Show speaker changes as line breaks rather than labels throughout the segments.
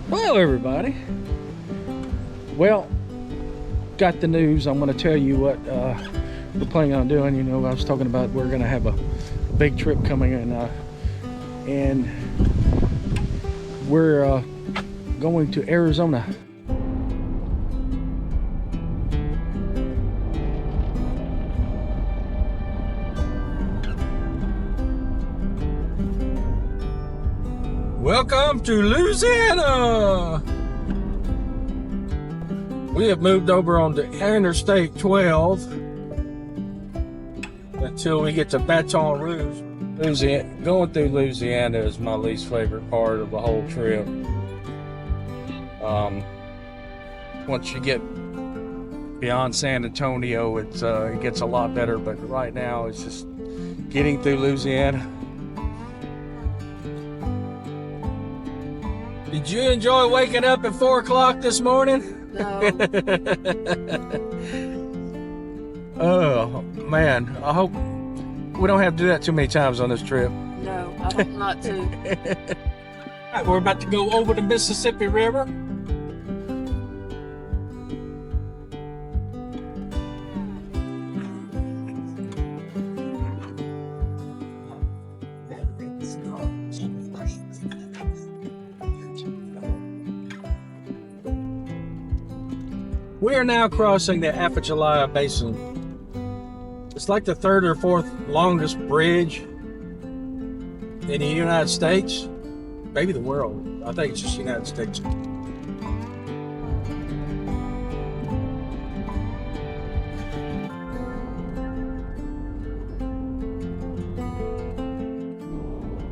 Hello everybody. Well, got the news. I'm going to tell you what we're planning on doing. You know, I was talking about we're going to have a big trip coming in, and we're going to Arizona. Welcome to Louisiana. We have moved over onto Interstate 12 until we get to Baton Rouge. Louisiana. Going through Louisiana is my least favorite part of the whole trip. Once you get beyond San Antonio, it gets a lot better, but right now it's just getting through Louisiana. Did you enjoy waking up at 4 o'clock this morning?
No.
Oh man, I hope we don't have to do that too many times on this trip.
No, I hope not to.
All right, we're about to go over the Mississippi River. We are now crossing the Apalachia Basin. It's like the third or fourth longest bridge in the United States, maybe the world. I think it's just the United States.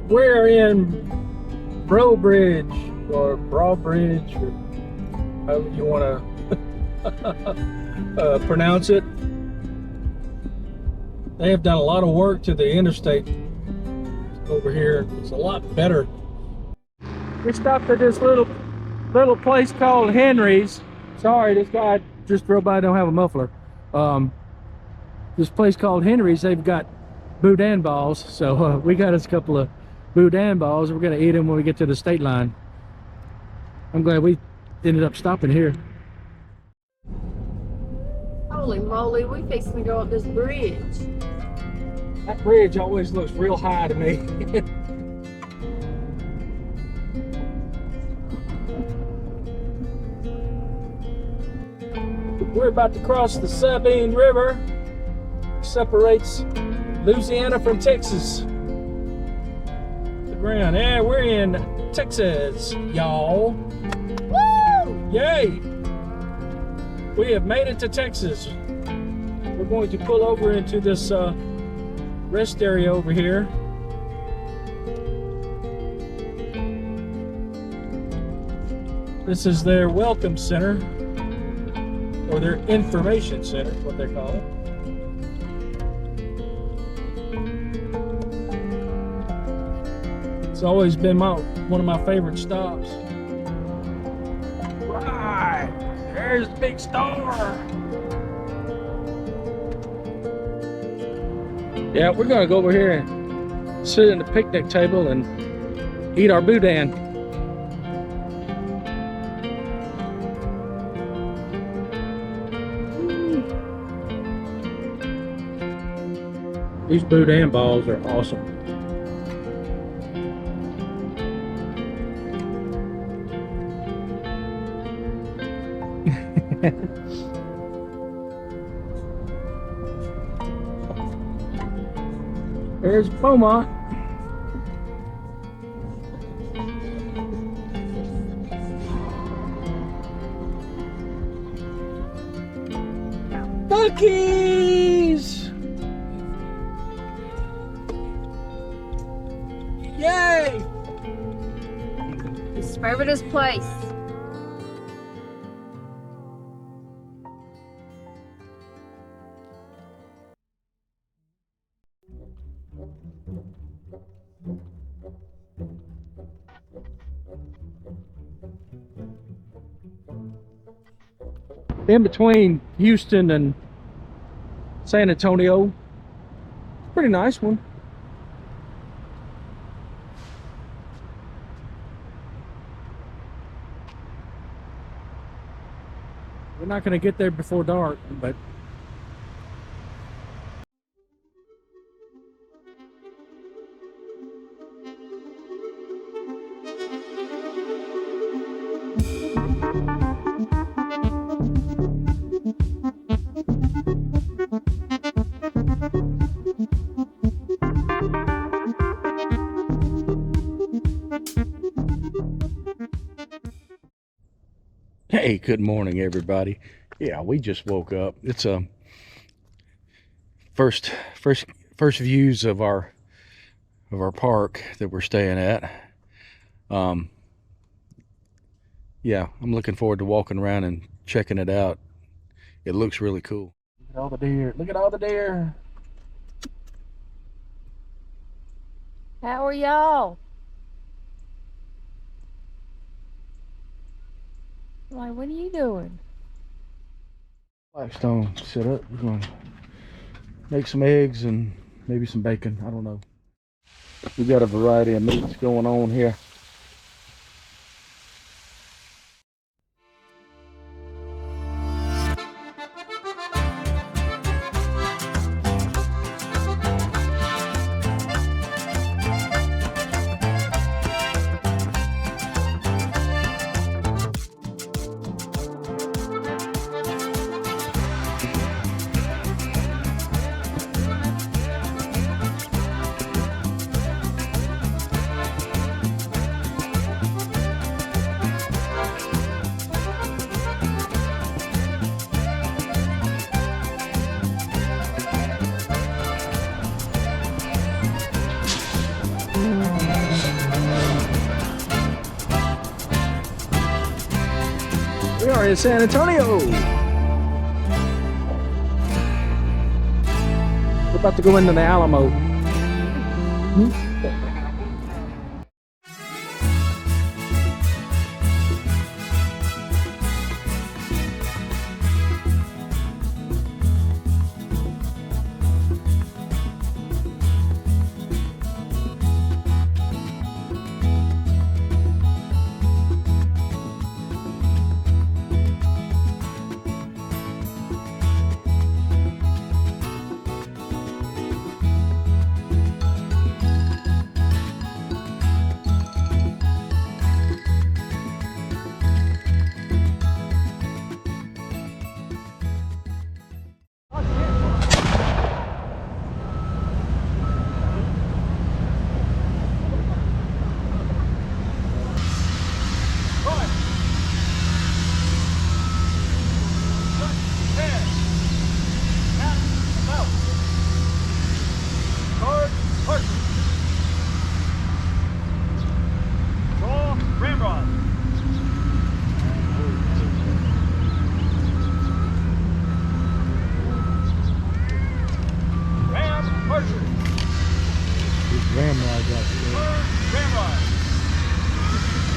We're in Bridge or Bridge, or however you want to pronounce it. They have done a lot of work to the interstate over here. It's a lot better. We stopped at this little place called Henry's. Sorry, this guy just drove by. Don't have a muffler. This place called Henry's. They've got boudin balls, so we got us a couple of boudin balls. We're gonna eat them when we get to the state line. I'm glad we ended up stopping here.
Holy moly, we fixing to go up this bridge.
That bridge always looks real high to me. We're about to cross the Sabine River. Separates Louisiana from Texas. The ground. Yeah, we're in Texas, y'all. Woo! Yay! We have made it to Texas. We're going to pull over into this rest area over here. This is their welcome center, or their information center, what they call it. It's always been one of my favorite stops. Right, there's the big star. Yeah, we're gonna go over here and sit at the picnic table and eat our boudin. These boudin balls are awesome. There's Pima. Bucky's! Yay!
It's Fairgrounds place.
In between Houston and San Antonio. Pretty nice one. We're not going to get there before dark, but hey, good morning, everybody. Yeah, we just woke up. It's first views of our park that we're staying at. Yeah, I'm looking forward to walking around and checking it out. It looks really cool. Look at all the deer. Look at all the deer.
How are y'all? Like, what are you doing?
Blackstone set up. We're going to make some eggs and maybe some bacon. I don't know. We got a variety of meats going on here. We are in San Antonio. We're about to go into the Alamo.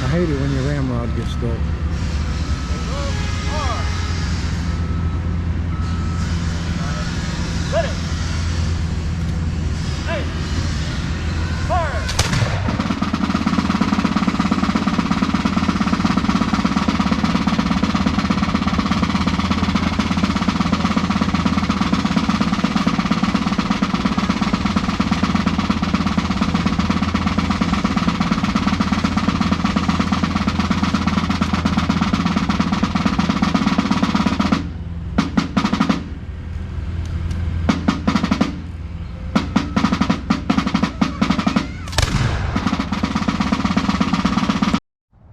I hate it when your ramrod gets stuck.
Let it. Hey. Fire.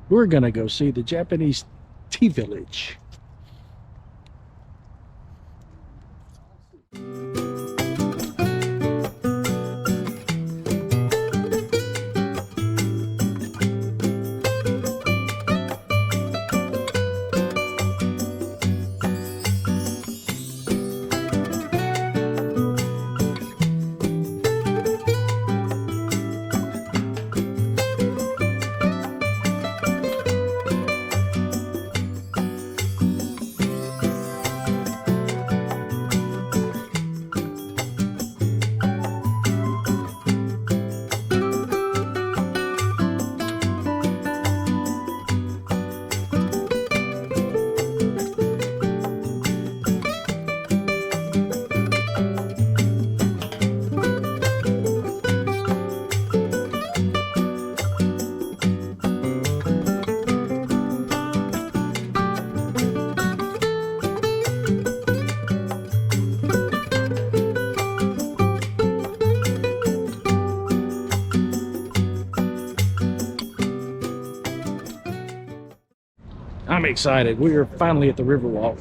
We're gonna go see the Japanese tea village. I'm excited. We are finally at the Riverwalk.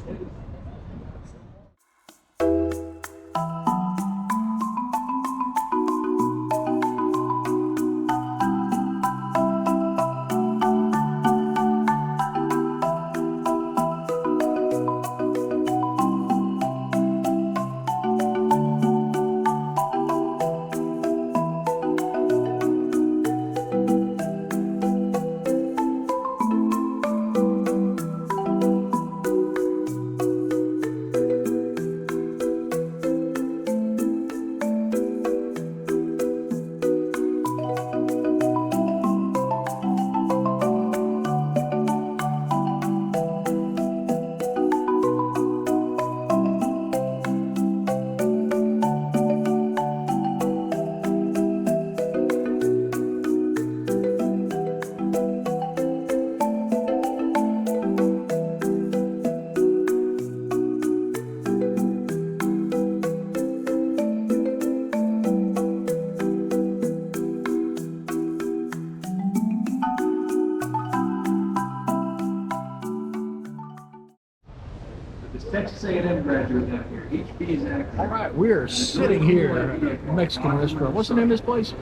Texas A&M graduate down here. HB is active.
All right, we're sitting here at a Mexican restaurant. What's the name of this place?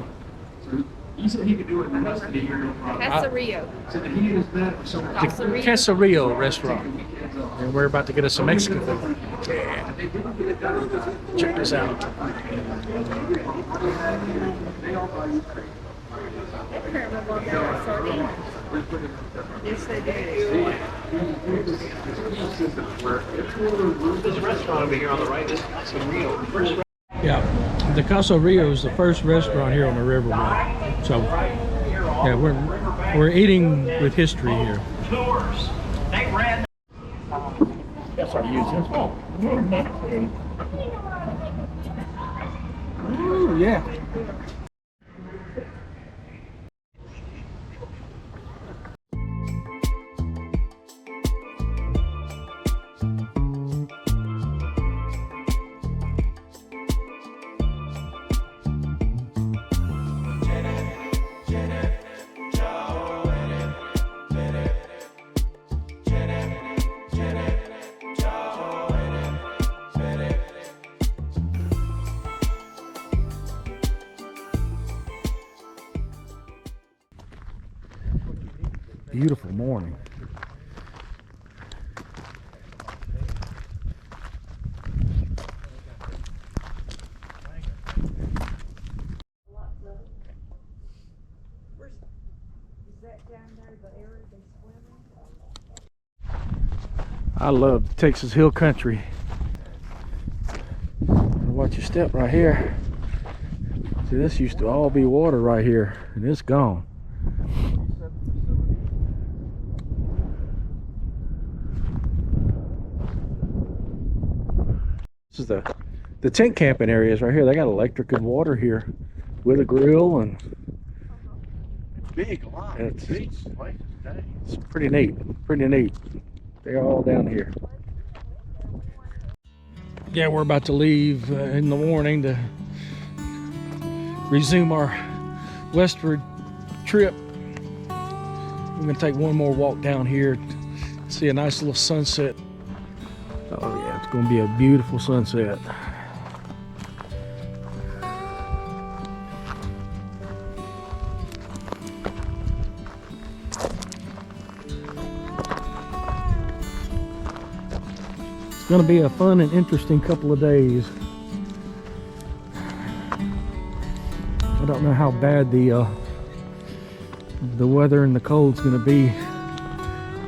He said he could do it in custody here. No problem.
Casarillo.
Said that he and his dad were so
The Casarillo restaurant. And we're about to get us some Mexican food. Yeah. Check this out.
Yes, they do.
This restaurant over here on the right is Casarillo.
Yeah, the Casarillo is the first restaurant here on the Riverwalk. So, yeah, we're eating with history here.
Tours. They ran.
That's our use.
Ooh, yeah. Beautiful morning. I love Texas Hill Country. Watch your step right here. See, this used to all be water right here, and it's gone. This is the tent camping areas right here. They got electric and water here with a grill, and
Big, a lot.
It's-
Big place today.
it's pretty neat. Pretty neat. They're all down here. Yeah, we're about to leave in the morning to resume our westward trip. We're gonna take one more walk down here, see a nice little sunset. Oh yeah, it's gonna be a beautiful sunset. It's gonna be a fun and interesting couple of days. I don't know how bad the weather and the cold's gonna be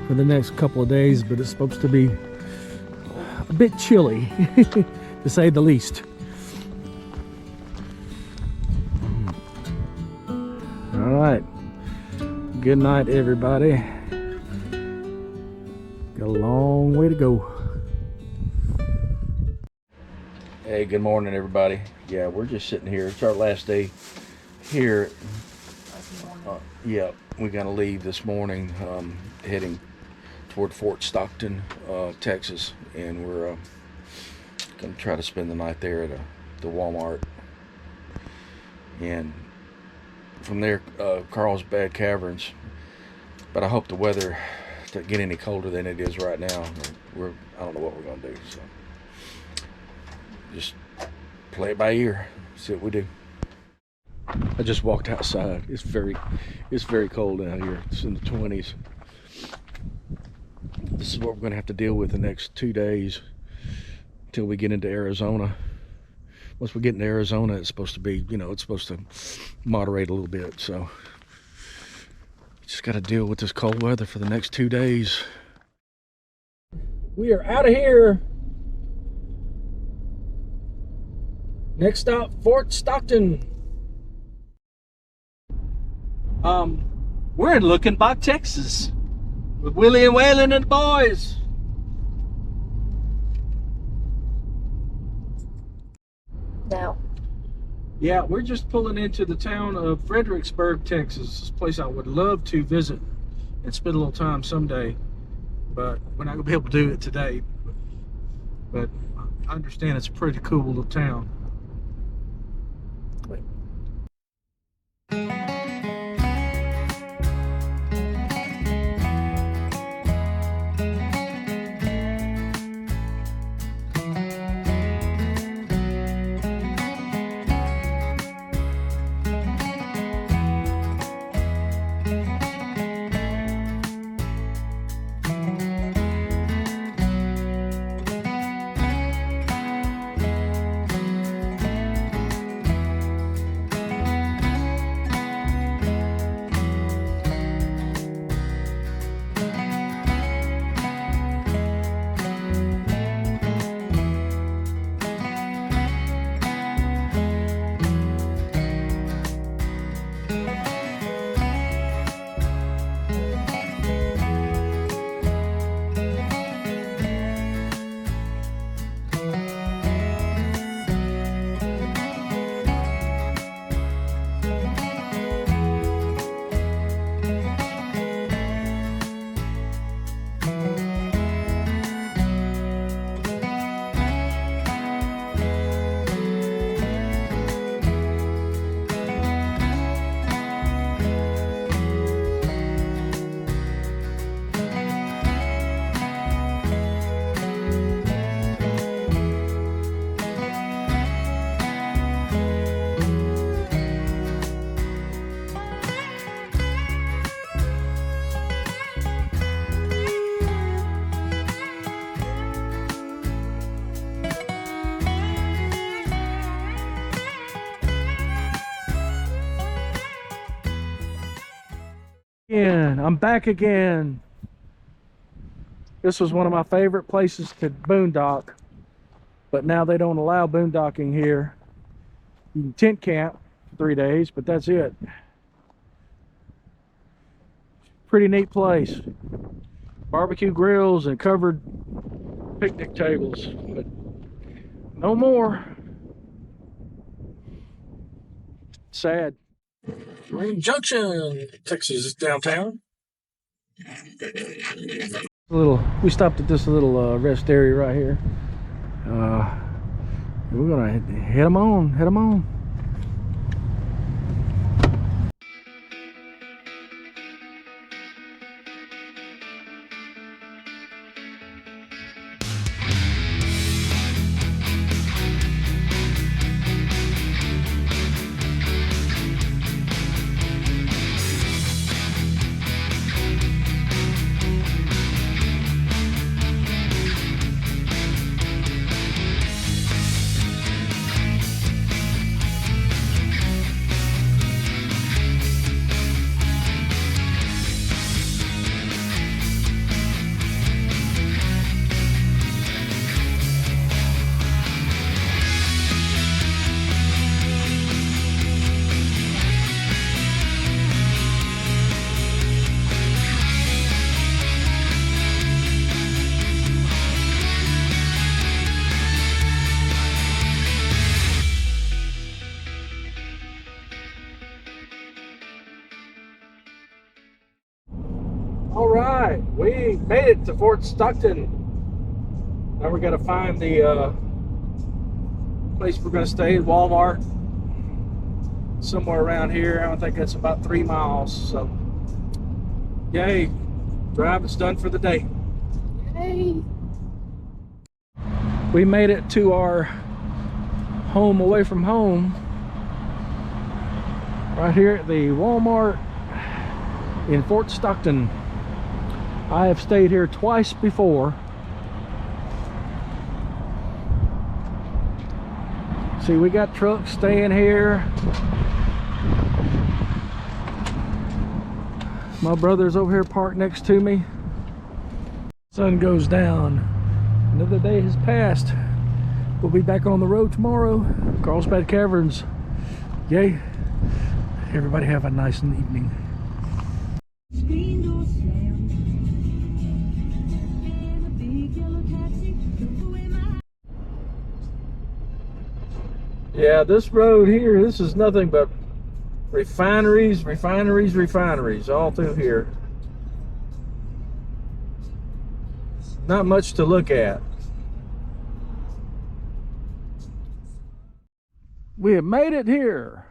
for the next couple of days, but it's supposed to be a bit chilly, to say the least. All right. Good night, everybody. Got a long way to go. Hey, good morning, everybody. Yeah, we're just sitting here. It's our last day here. Yeah, we gotta leave this morning, heading toward Fort Stockton, Texas, and we're gonna try to spend the night there at the Walmart, and from there, Carlsbad Caverns. But I hope the weather
get any colder than it is right now, I don't know what we're gonna do. So just play it by ear, see what we do. I just walked outside. It's very cold out here. It's in the 20s. This is what we're gonna have to deal with the next 2 days until we get into Arizona. Once we get into Arizona, it's supposed to be, it's supposed to moderate a little bit. So just got to deal with this cold weather for the next 2 days.
We are out of here. Next stop, Fort Stockton. We're in Looking Back, Texas, with Willie and Waylon and the boys.
Now,
Yeah, we're just pulling into the town of Fredericksburg, Texas. This place I would love to visit and spend a little time someday, but we're not gonna be able to do it today. But I understand it's a pretty cool little town. I'm back again. This was one of my favorite places to boondock, but now they don't allow boondocking here. You can tent camp for 3 days, but that's it. Pretty neat place. Barbecue grills and covered picnic tables, but no more. Sad. We're in Junction, Texas, downtown. We stopped at this little rest area right here. We're gonna head them on. All right, we made it to Fort Stockton. Now we're gonna find the place we're gonna stay, Walmart, somewhere around here. I think that's about 3 miles. So, yay! Driving's done for the day.
Yay.
We made it to our home away from home. Right here at the Walmart in Fort Stockton. I have stayed here twice before. See, we got trucks staying here. My brother's over here parked next to me. Sun goes down. Another day has passed. We'll be back on the road tomorrow. Carlsbad Caverns. Yay. Everybody have a nice evening. Yeah, this road here, this is nothing but refineries all through here. Not much to look at. We have made it here.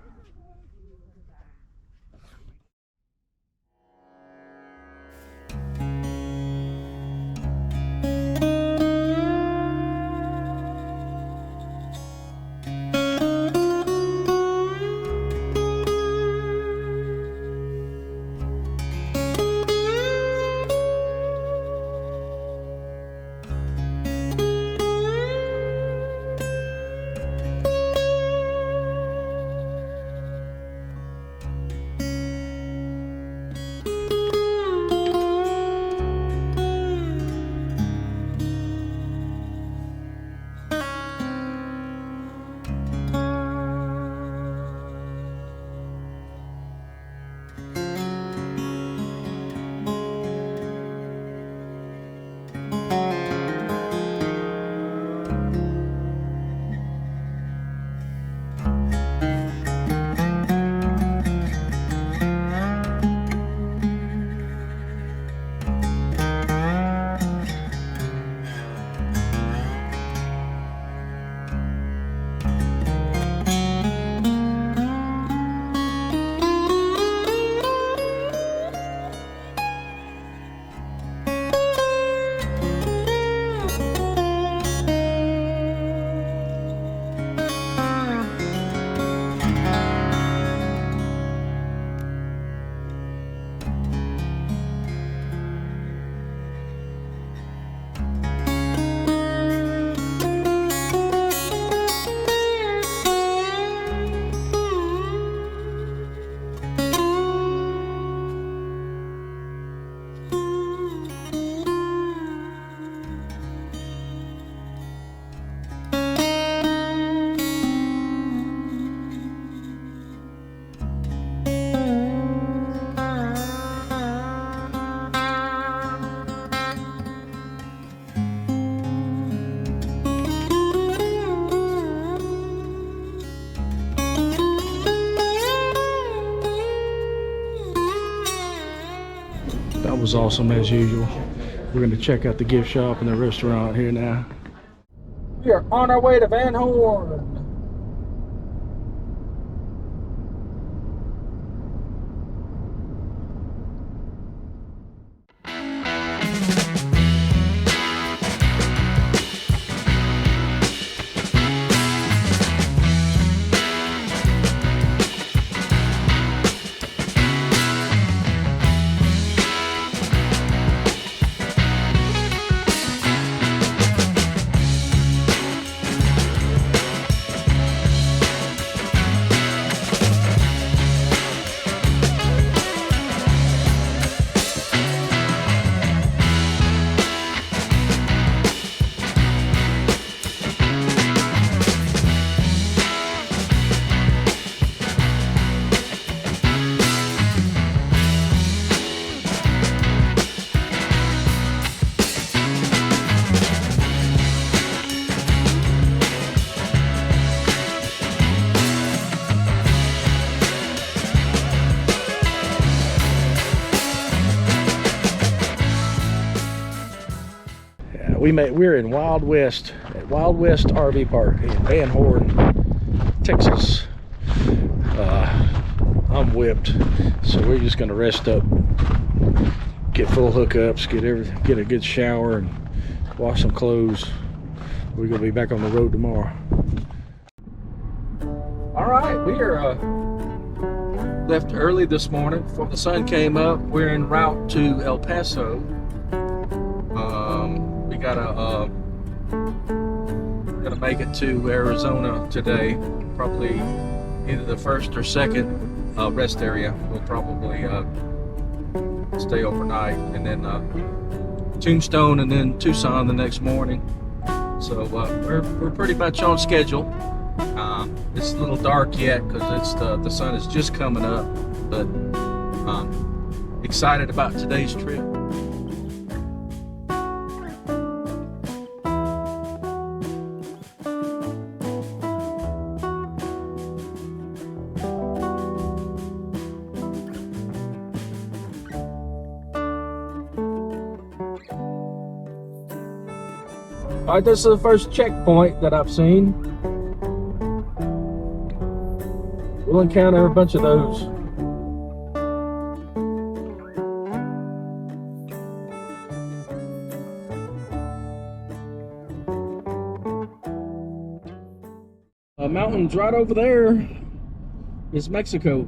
That was awesome as usual. We're going to check out the gift shop and the restaurant here now. We are on our way to Van Horn. We're in Wild West at Wild West RV Park in Van Horn, Texas. I'm whipped, so we're just gonna rest up
get full hookups, get a good shower, and wash some clothes. We're gonna be back on the road tomorrow. All right, we are left early this morning before the sun came up. We're en route to El Paso. We gotta make it to Arizona today. Probably either the first or second rest area. We'll probably stay overnight, and then Tombstone, and then Tucson the next morning. So we're pretty much on schedule. It's a little dark yet because it's the sun is just coming up, but excited about today's trip. All right, this is the first checkpoint that I've seen. We'll encounter a bunch of those. Mountains right over there is Mexico.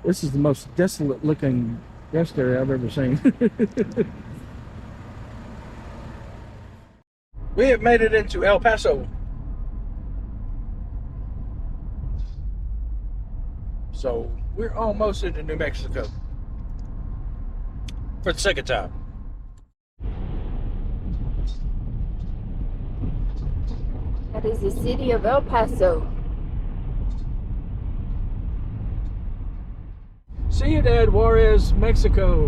This is the most desolate looking rest area I've ever seen. We have made it into El Paso. So we're almost into New Mexico for the second time.
That is the city of El Paso.
Ciudad Juarez, Mexico,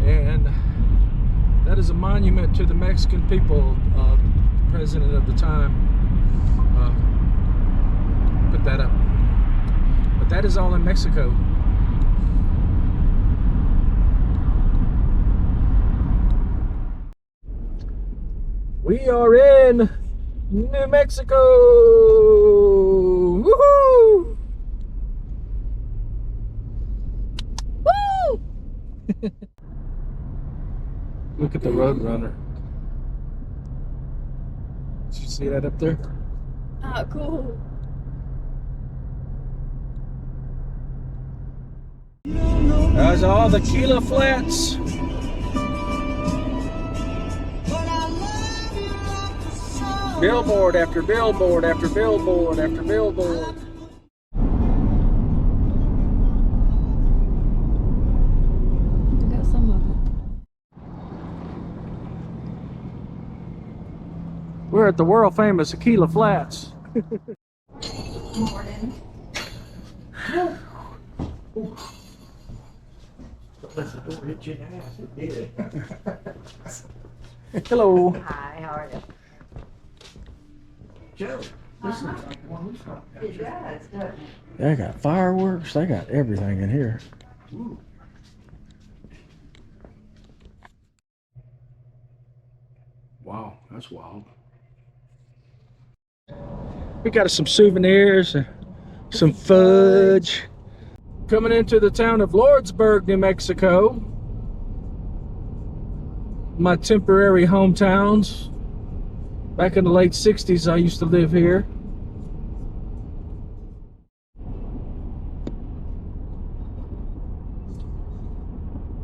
and that is a monument to the Mexican people. President of the time put that up, but that is all in Mexico. We are in New Mexico. Woohoo! Look at the Roadrunner. Did you see that up there?
Oh, cool.
That's all the Aquila Flats. Billboard after billboard after billboard after billboard.
Got some of it.
We're at the world famous Aquila Flats.
Morning.
Hello.
Hi, how are you?
Joe, this looks like the one we saw.
It does, doesn't it?
They got fireworks. They got everything in here.
Ooh. Wow, that's wild.
We got some souvenirs, some fudge. Coming into the town of Lordsburg, New Mexico. My temporary hometowns. Back in the late 60s, I used to live here.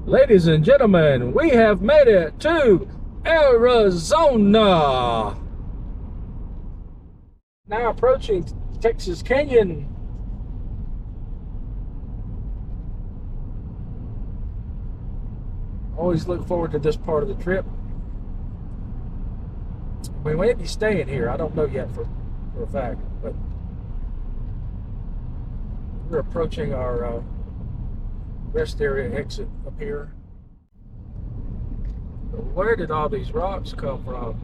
Ladies and gentlemen, we have made it to Arizona. Now approaching Texas Canyon. Always look forward to this part of the trip. We may be staying here. I don't know yet for a fact, but we're approaching our rest area exit up here. But where did all these rocks come from?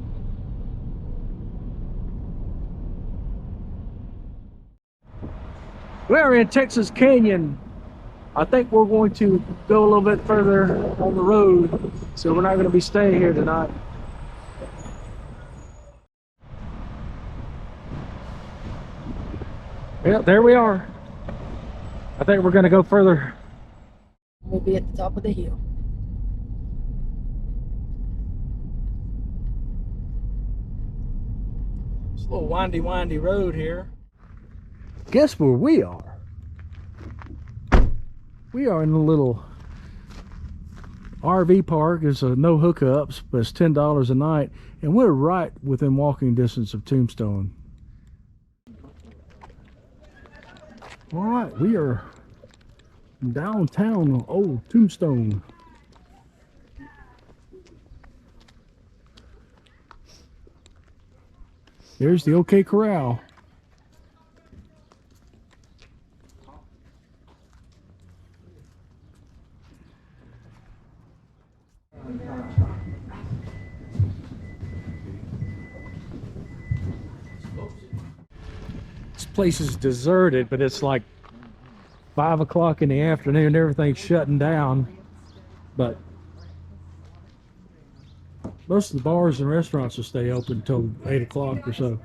We're in Texas Canyon. I think we're going to go a little bit further on the road, so we're not going to be staying here tonight. Yeah, there we are. I think we're gonna go further.
We'll be at the top of the hill.
It's a little windy road here.
Guess where we are? We are in a little RV park. It's a no hookups, but it's $10 a night, and we're right within walking distance of Tombstone. All right, we are downtown Old Tombstone. There's the OK Corral. This place is deserted, but it's like 5 o'clock in the afternoon. Everything's shutting down, but most of the bars and restaurants will stay open until 8 o'clock or so.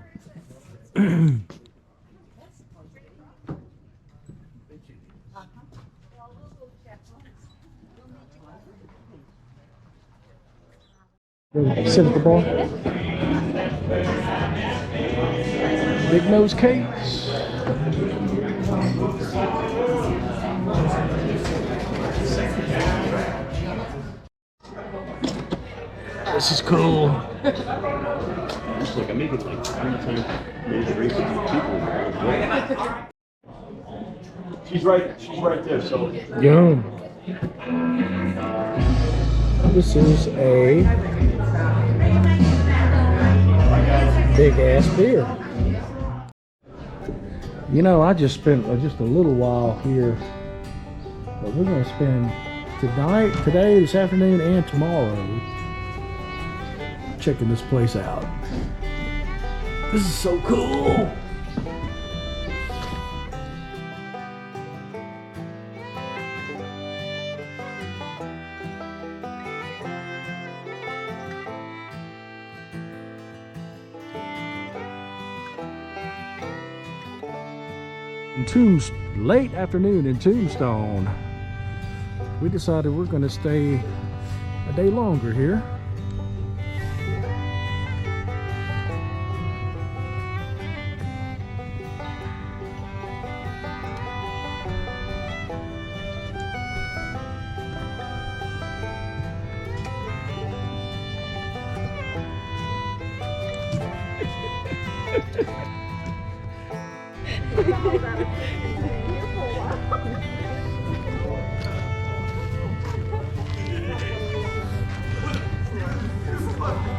Sit at the bar. Big nose cakes. This is cool.
Like I made it like 3 times people. She's right there, so.
Yum. This is a big ass beer. You know, I just spent just a little while here, but we're going to spend tonight, today, this afternoon, and tomorrow checking this place out. This is so cool. Late afternoon in Tombstone, we decided we're going to stay a day longer here.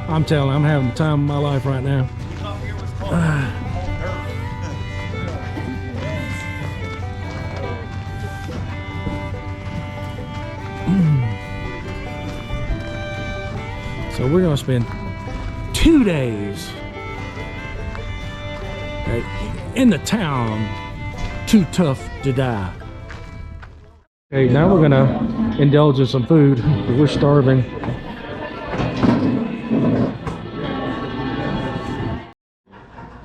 I'm telling you, I'm having the time of my life right now. So we're gonna spend 2 days in the town Too Tough to Die. Okay, now we're gonna indulge in some food. We're starving.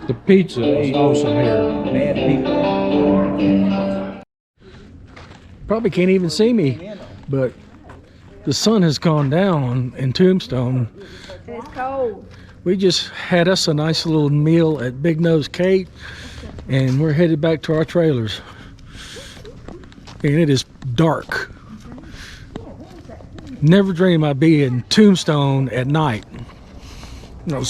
The pizza is awesome here. Probably can't even see me, but the sun has gone down in Tombstone.
It's cold.
We just had us a nice little meal at Big Nose Kate, and we're headed back to our trailers. And it is dark. Never dream I'd be in Tombstone at night. You know,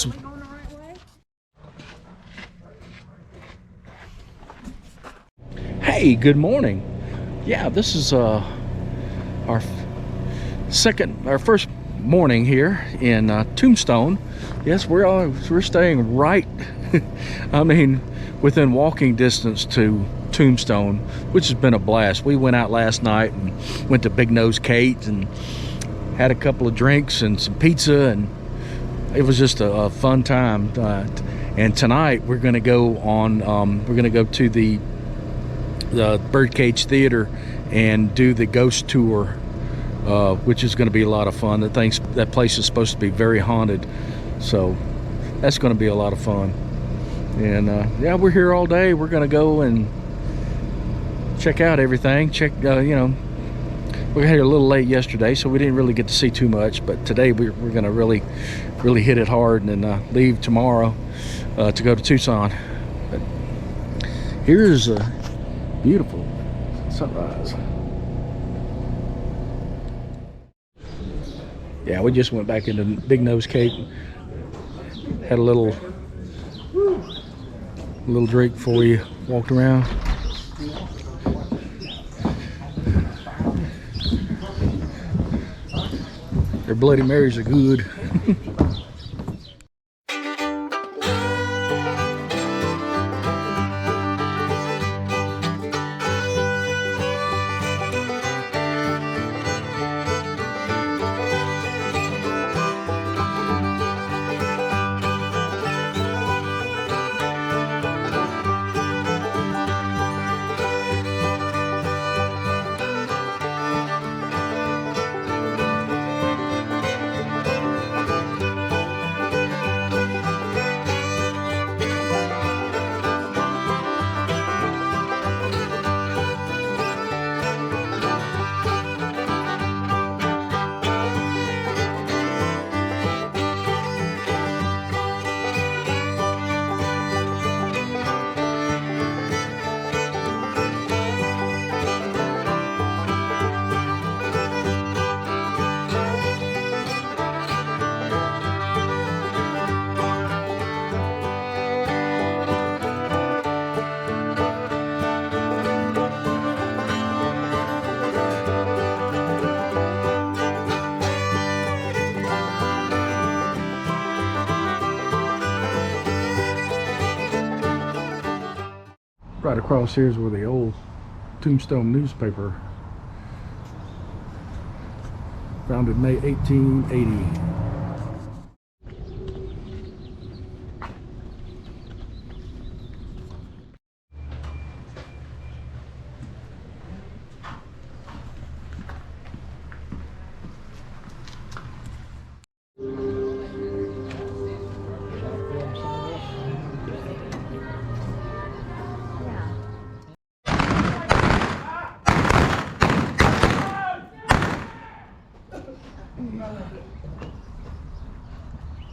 hey, good morning. Yeah, this is our first morning here in Tombstone. Yes, we're staying right, I mean, within walking distance to Tombstone, which has been a blast. We went out last night and went to Big Nose Kate and had a couple of drinks and some pizza, and it was just a fun time. And tonight we're going to go on. We're going to go to the Birdcage Theater and do the ghost tour, which is going to be a lot of fun. That place is supposed to be very haunted, so that's going to be a lot of fun. And yeah, we're here all day. We're going to go and check out everything. Check, you know, we got here a little late yesterday, so we didn't really get to see too much. But today we're gonna really hit it hard, and then leave tomorrow to go to Tucson. But here's a beautiful sunrise. Yeah, we just went back into Big Nose Cape. Had a little drink before we walked around. Their Bloody Marys are good. Right across here is where the old Tombstone newspaper, founded May 1880.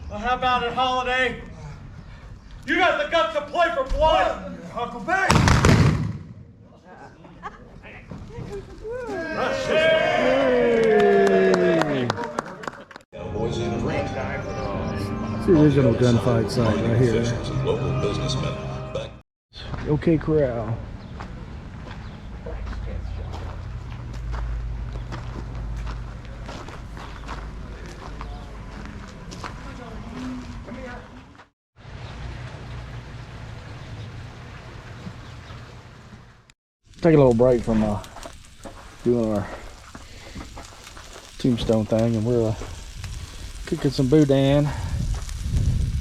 Well, how about it, Holiday? You got the guts to play for blood, Uncle Ben. That's it.
Boys in the ring.
It's the original gunfight site right here.
Local businessmen.
Okay, Corral. Take a little break from doing our Tombstone thing, and we're cooking some boudin. I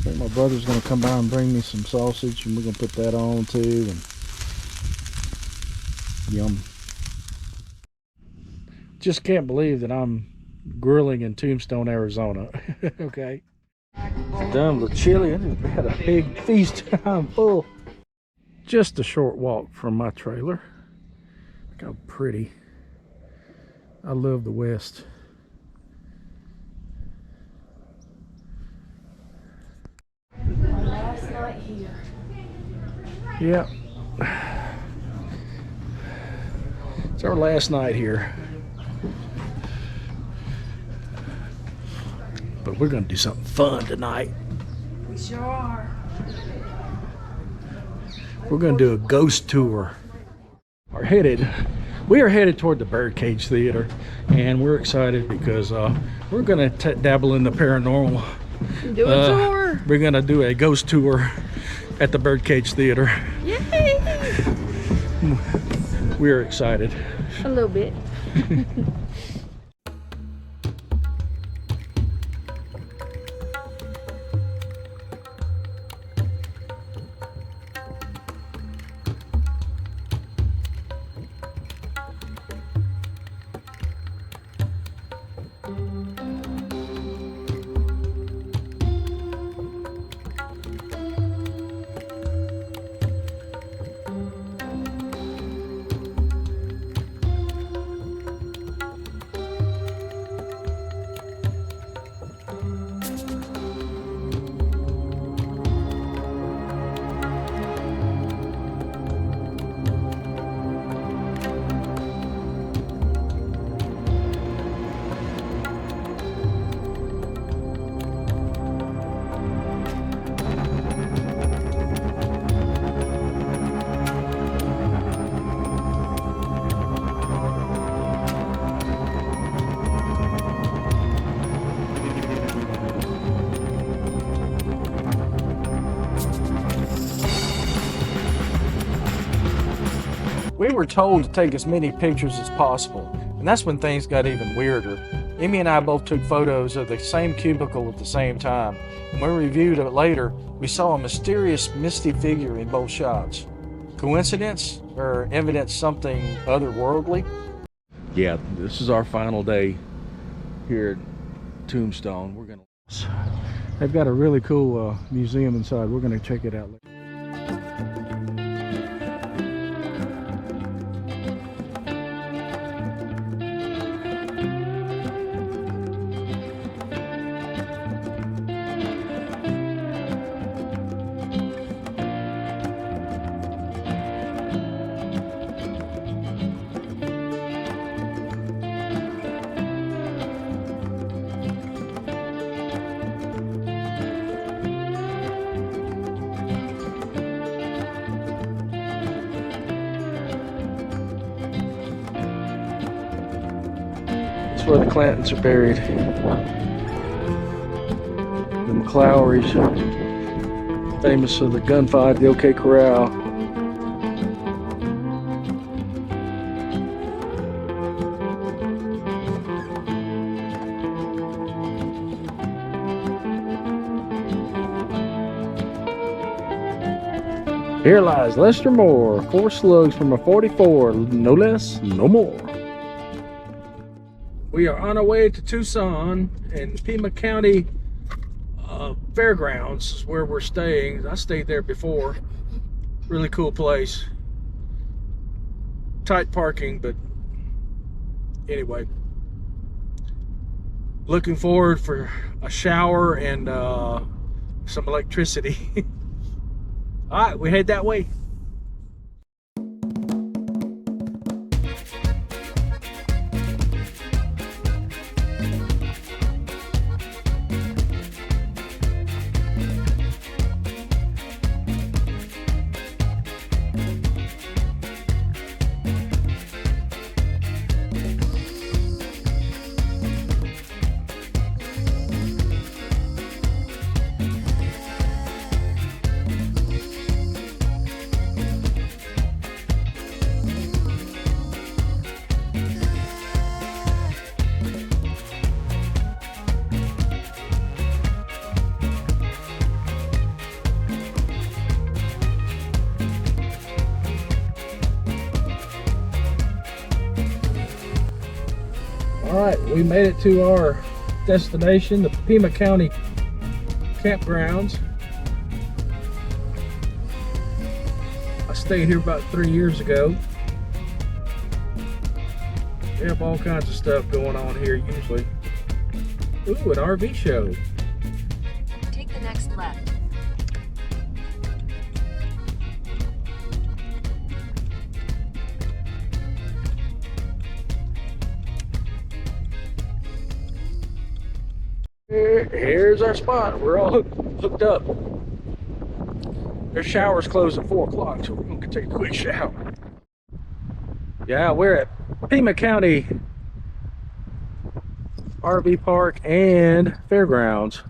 think my brother's gonna come by and bring me some sausage, and we're gonna put that on too. And yum! Just can't believe that I'm grilling in Tombstone, Arizona. Okay, done with chili. We had a big feast. I'm full. Just a short walk from my trailer. Look how pretty. I love the West.
Last night here.
Yep. It's our last night here. But we're gonna do something fun tonight.
We sure are.
We're gonna do a ghost tour. We are headed toward the Birdcage Theater, and we're excited because we're gonna dabble in the paranormal.
Do a tour.
We're gonna do a ghost tour at the Birdcage Theater.
Yay!
We're excited.
A little bit.
We were told to take as many pictures as possible, and that's when things got even weirder. Emmy and I both took photos of the same cubicle at the same time, and when we reviewed it later, we saw a mysterious, misty figure in both shots. Coincidence or evidence something otherworldly?
Yeah, this is our final day here at Tombstone. We're gonna. They've got a really cool museum inside. We're gonna check it out later. That's where the Clantons are buried. The McClowrys, famous for the gunfight, the OK Corral. Here lies Lester Moore, 4 slugs from a 44, no less, no more. We are on our way to Tucson, and Pima County Fairgrounds is where we're staying. I stayed there before. Really cool place. Tight parking, but anyway. Looking forward for a shower and some electricity. All right, we head that way. Alright, we made it to our destination, the Pima County Campgrounds. I stayed here about 3 years ago. They have all kinds of stuff going on here usually. Ooh, an RV show.
Take the next left.
Here's our spot. We're all hooked up. Their showers close at 4 o'clock, so we're gonna take a quick shower. Yeah, we're at Pima County RV Park and Fairgrounds.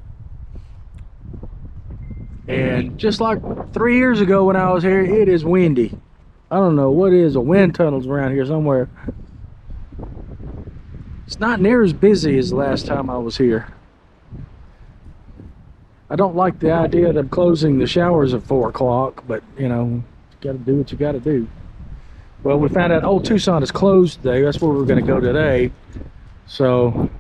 And just like 3 years ago when I was here, it is windy. I don't know what it is, a wind tunnel's around here somewhere. It's not near as busy as the last time I was here. I don't like the idea of them closing the showers at 4 o'clock, but you know, you gotta do what you gotta do. Well, we found out Old Tucson is closed today. That's where we're gonna go today. So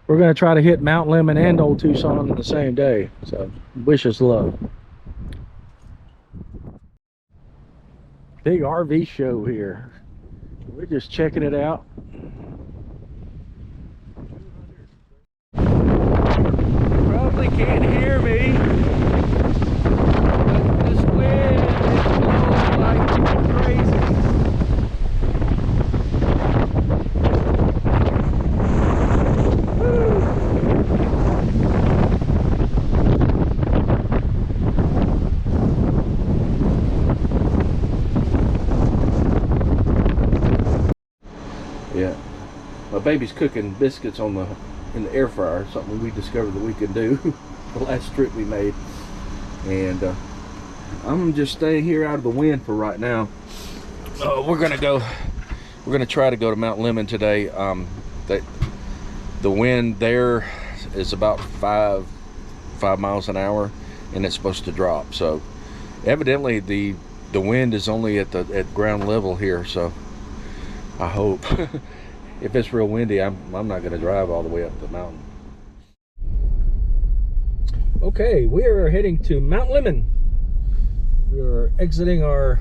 we're gonna try to hit Mount Lemmon and Old Tucson in the same day. So wish us luck. Big RV show here. We're just checking it out. Probably can't hear me. But this wind is blowing like crazy. Yeah, my baby's cooking biscuits in the air fryer, something we discovered that we could do the last trip we made. And I'm just staying here out of the wind for right now.
We're gonna try to go to Mount Lemmon today. The wind there is about five miles an hour, and it's supposed to drop. So evidently the wind is only at ground level here. So I hope if it's real windy, I'm not gonna drive all the way up the mountain. Okay, we are heading to Mount Lemmon. We are exiting our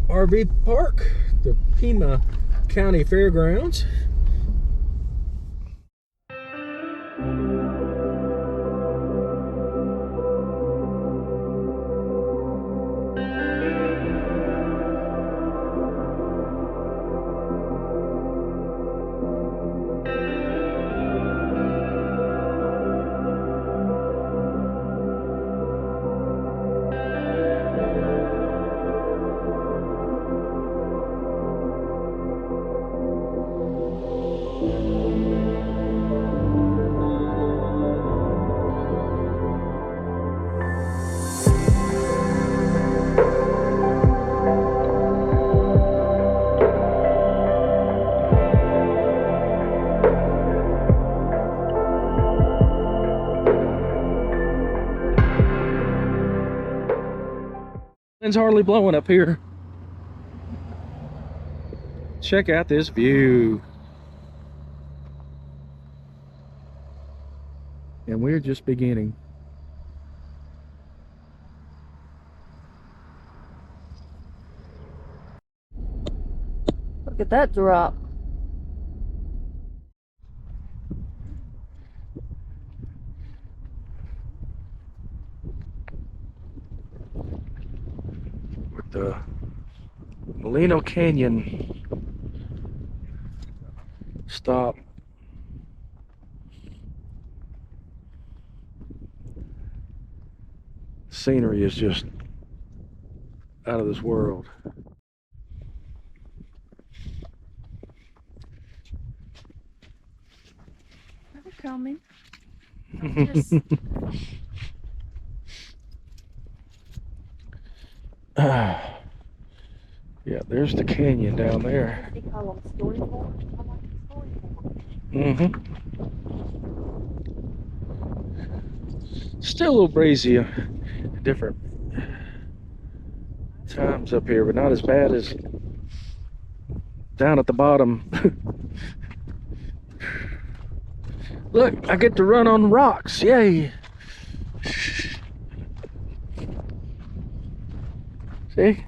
RV park, the Pima County Fairgrounds. Wind's hardly blowing up here. Check out this view. And we're just beginning.
Look at that drop.
The Molino Canyon stop. Scenery is just out of this world.
They're coming. Just...
Yeah, there's the canyon down there.
They call them storyboards. I like storyboards.
Still a little breezy. Different times up here, but not as bad as down at the bottom. Look, I get to run on rocks. Yay! See?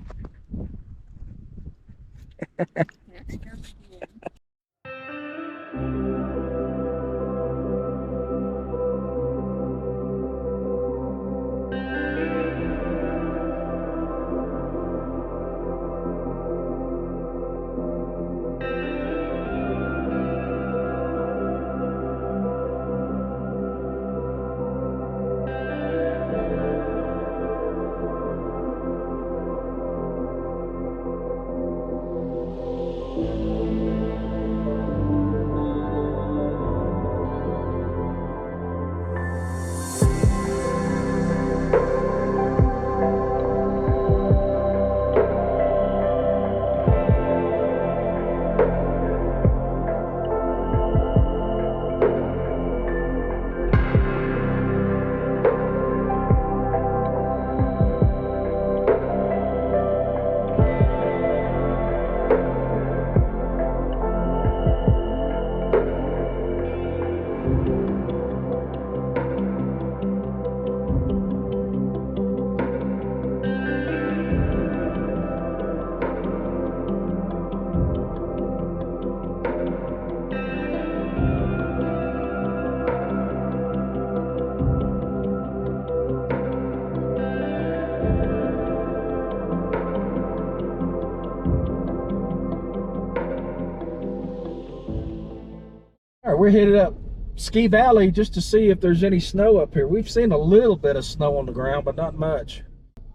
Alright, we're headed up Ski Valley just to see if there's any snow up here. We've seen a little bit of snow on the ground, but not much.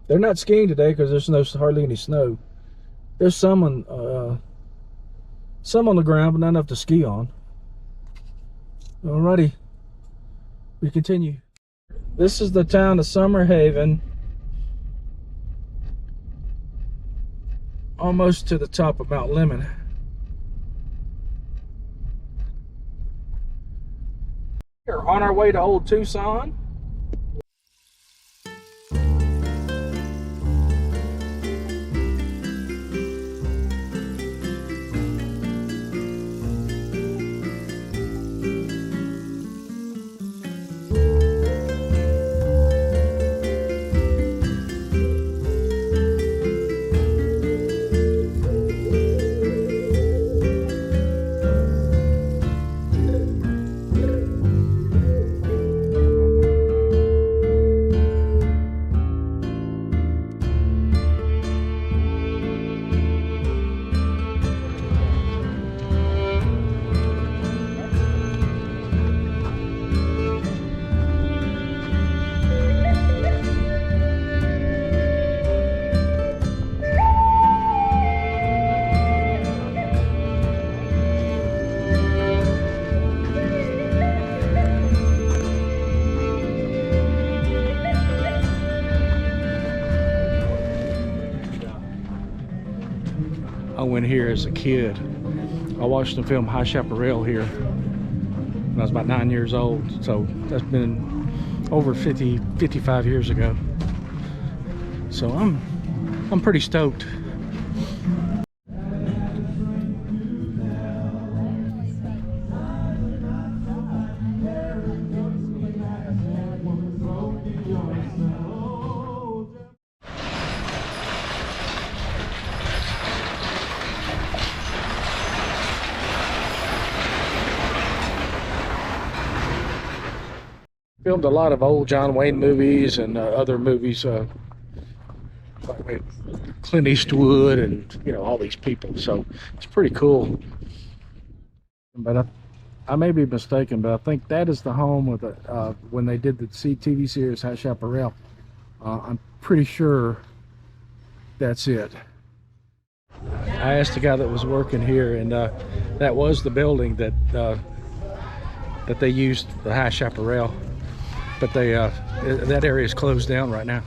They're not skiing today because there's hardly any snow. There's some on the ground, but not enough to ski on. Alrighty, we continue. This is the town of Summer Haven.
almost to the top of Mount Lemmon. We're on our way to Old Tucson.
I went here as a kid. I watched the film High Chaparral here when I was about 9 years old. So that's been over 55 years ago. So I'm pretty stoked. Filmed a lot of old John Wayne movies and other movies, like Clint Eastwood and, you know, all these people. So it's pretty cool. But I may be mistaken, but I think that is the home of the when they did the TV series High Chaparral. I'm pretty sure that's it. I asked the guy that was working here, and that was the building that they used the High Chaparral. But they that area is closed down right now.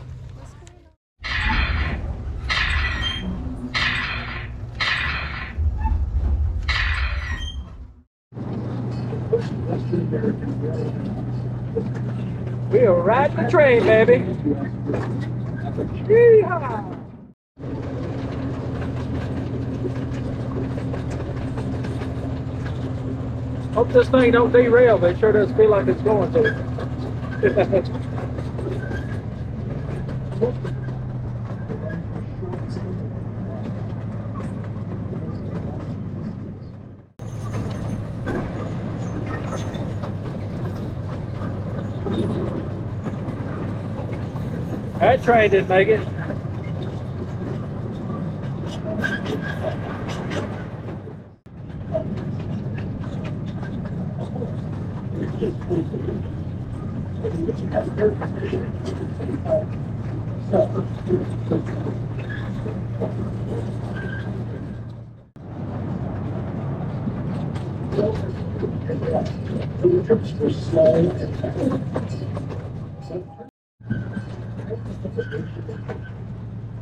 We are riding the train, baby. Yeehaw! Hope this thing don't derail, but it sure does feel like it's going to. That train didn't make it.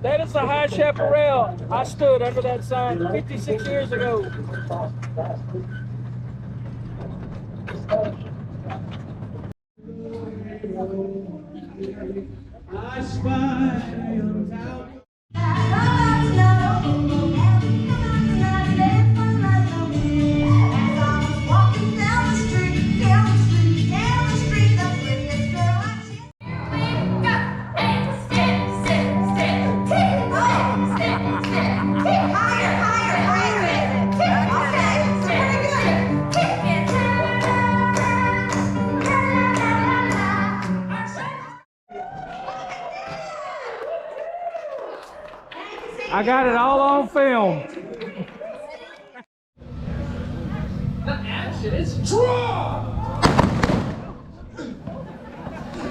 That is the High Chaparral. I stood under that sign 56 years ago.
I spy on town.
I got it all on film.
The action is draw! And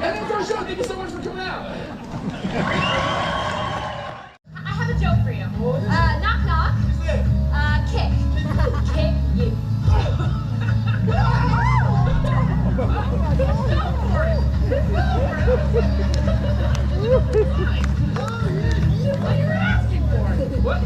then for sure, thank you so much for coming out.
I have a joke for you. Knock knock. Kick. Kick you. What?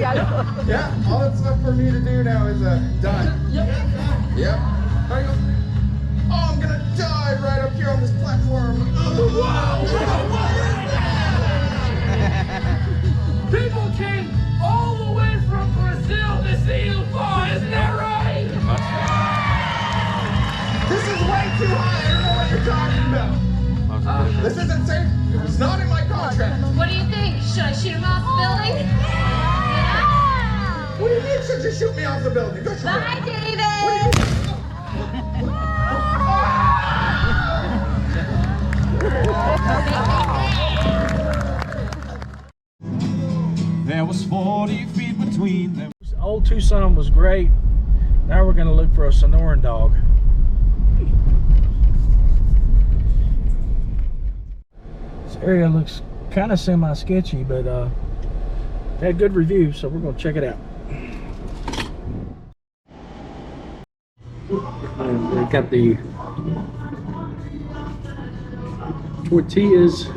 Yeah, all that's left for me to do now is done. Yep. There you go. Oh, I'm gonna die right up here on this platform.
People came all the way from Brazil to see you fall, isn't that right?
This is way too high. I don't know what you're talking about. This isn't safe. It was not in my contract.
What do you think? Should I shoot him off the building?
What do you mean should you shoot me off the building? Go shoot me.
Bye, David!
There was 40 feet between them.
Old Tucson was great. Now we're gonna look for a Sonoran dog. This area looks kind of semi-sketchy, but had good reviews, so we're gonna check it out. They got the tortillas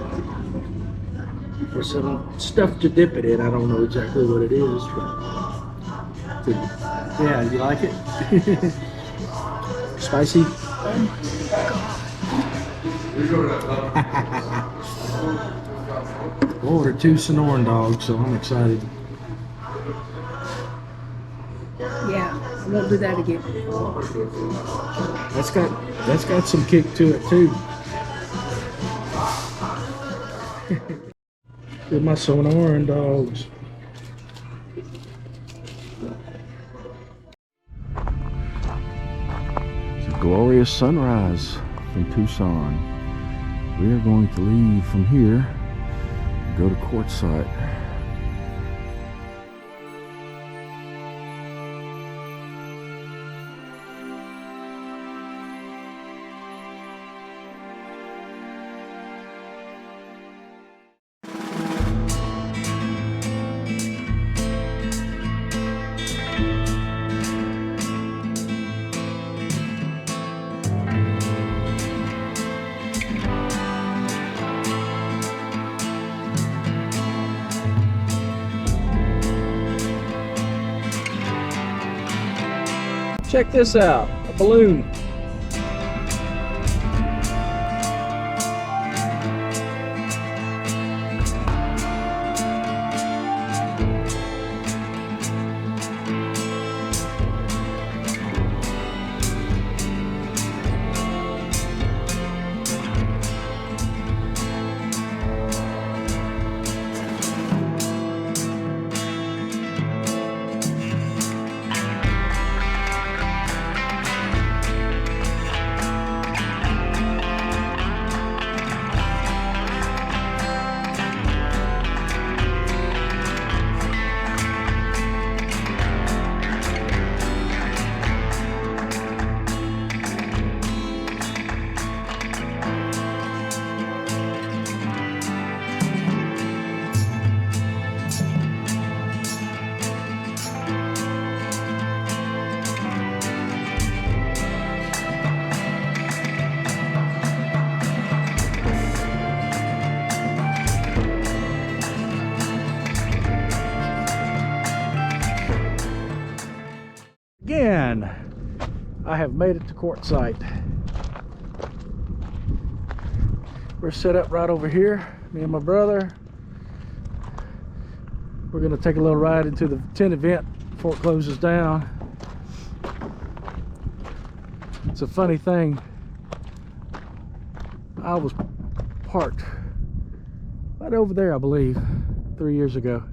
or some stuff to dip it in. I don't know exactly what it is, but yeah, you like it? Spicy? I ordered 2 Sonoran dogs, so I'm excited.
Yeah, I won't do that again.
That's got some kick to it too. With my Sonoran dogs.
It's a glorious sunrise from Tucson. We are going to leave from here, go to Quartzsite.
Check this out, a balloon. Again, I have made it to Quartzsite. We're set up right over here, me and my brother. We're gonna take a little ride into the tent event before it closes down. It's a funny thing. I was parked right over there, I believe, 3 years ago.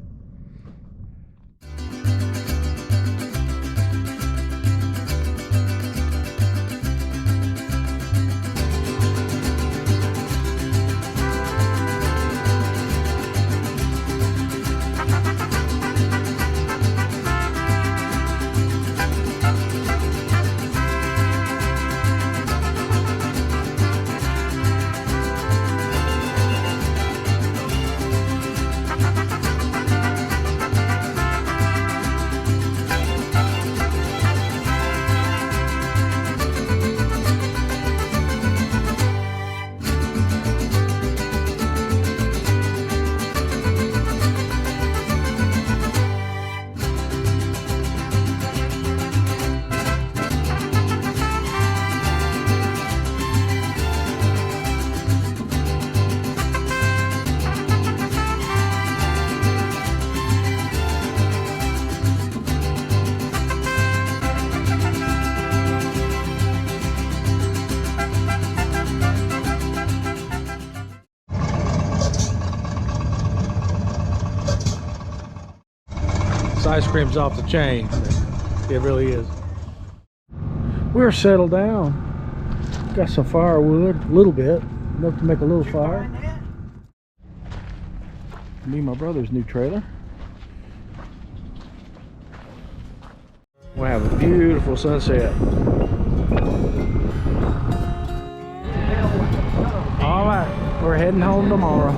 ice cream's off the chain. It really is. We're settled down. Got some firewood, a little bit, enough to make a little fire. Me and my brother's new trailer. We'll have a beautiful sunset. All right, we're heading home tomorrow.